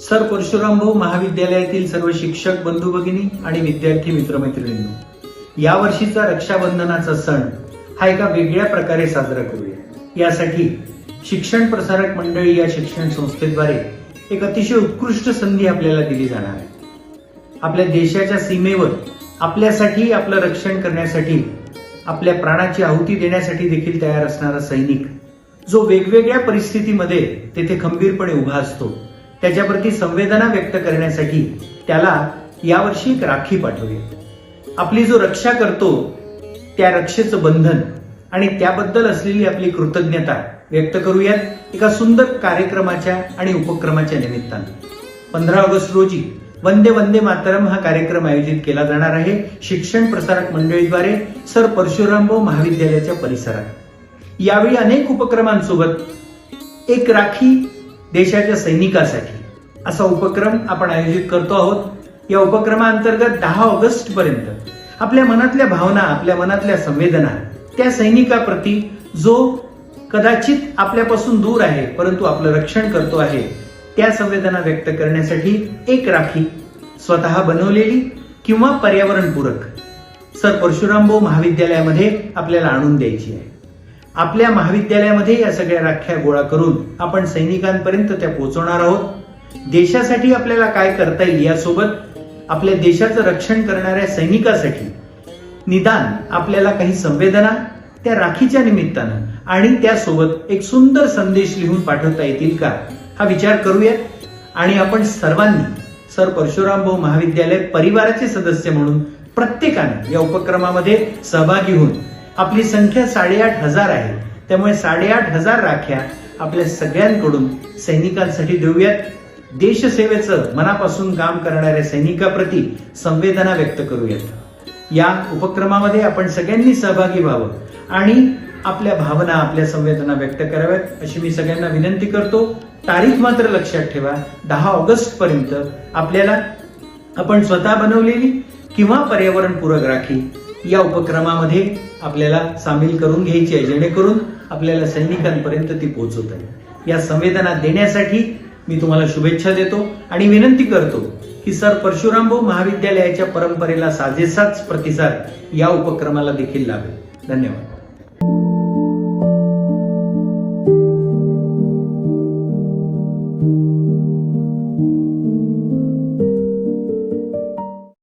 Sir Parashurambhau महाविद्यालयातील सर्व शिक्षक बंधू भगिनी आणि विद्यार्थी मित्रमैत्रिणींनो, या वर्षीचा रक्षाबंधनाचा सण हा एका वेगळ्या प्रकारे साजरा करूया। यासाठी शिक्षण प्रसारक मंडळी या शिक्षण संस्थेद्वारे एक अतिशय उत्कृष्ट संधी आपल्याला दिली जाणार आहे। आपल्या देशाच्या सीमेवर आपल्यासाठी, आपलं रक्षण करण्यासाठी, आपल्या प्राणाची आहुती देण्यासाठी देखील तयार असणारा सैनिक, जो वेगवेगळ्या परिस्थितीमध्ये तेथे खंबीरपणे उभा असतो, त्याच्याप्रती संवेदना व्यक्त करण्यासाठी त्याला यावर्षी एक राखी पाठवूया। आपली जो रक्षा करतो त्या रक्षेचं बंधन आणि त्याबद्दल असलेली आपली कृतज्ञता व्यक्त करूयात एका सुंदर कार्यक्रमाच्या आणि उपक्रमाच्या निमित्तानं। 15 ऑगस्ट रोजी वंदे वंदे मातरम हा कार्यक्रम आयोजित केला जाणार आहे शिक्षण प्रसारक मंडळीद्वारे सर परशुरामभाऊ महाविद्यालयाच्या परिसरात। यावेळी अनेक उपक्रमांसोबत एक राखी देशाच्या सैनिकासाठी असा उपक्रम आपण आयोजित करतो आहोत। या उपक्रमाअंतर्गत 10 ऑगस्ट पर्यंत आपल्या मनातल्या भावना, आपल्या मनातल्या संवेदना त्या सैनिकाप्रती जो कदाचित आपल्यापासून दूर आहे परंतु आपलं रक्षण करतो आहे, त्या संवेदना व्यक्त करण्यासाठी एक राखी स्वतः बनवलेली किंवा पर्यावरणपूरक सर परशुरामभाऊ महाविद्यालयामध्ये आपल्याला आणून द्यायची आहे। आपल्या महाविद्यालयामध्ये या सगळ्या राख्या गोळा करून आपण सैनिकांपर्यंत त्या पोहोचवणार आहोत। देशासाठी आपल्याला काय करता येईल यासोबत आपल्या देशाचं रक्षण करणाऱ्या सैनिकासाठी निदान आपल्याला काही संवेदना त्या राखीच्या निमित्तानं आणि त्यासोबत एक सुंदर संदेश लिहून पाठवता येतील का, हा विचार करूया। आणि आपण सर्वांनी सर परशुरामभाऊ महाविद्यालय परिवाराचे सदस्य म्हणून प्रत्येकाने या उपक्रमामध्ये सहभागी होऊन, आपली संख्या 8,500 आहे, त्यामुळे 8,500 राख्या आपल्या सगळ्यांकडून सैनिकांसाठी देऊयात। देशसेवेचं मनापासून काम करणाऱ्या सैनिकाप्रती संवेदना व्यक्त करूयात। या उपक्रमामध्ये आपण सगळ्यांनी सहभागी व्हावं आणि आपल्या भावना, आपल्या संवेदना व्यक्त कराव्यात अशी मी सगळ्यांना विनंती करतो। तारीख मात्र लक्षात ठेवा, 10 ऑगस्ट पर्यंत आपल्याला आपण स्वतः बनवलेली किंवा पर्यावरणपूरक राखी या उपक्रमामध्ये आपल्याला सामील करून घ्यायची आहे, जेणेकरून आपल्याला सैनिकांपर्यंत ती पोहोचवता येईल। या संवेदना देण्यासाठी मी तुम्हाला शुभेच्छा देतो आणि विनंती करतो की सर परशुरामभाऊ महाविद्यालयाच्या परंपरेला साजेसाच प्रतिसाद या उपक्रमाला देखील लाभेल। धन्यवाद।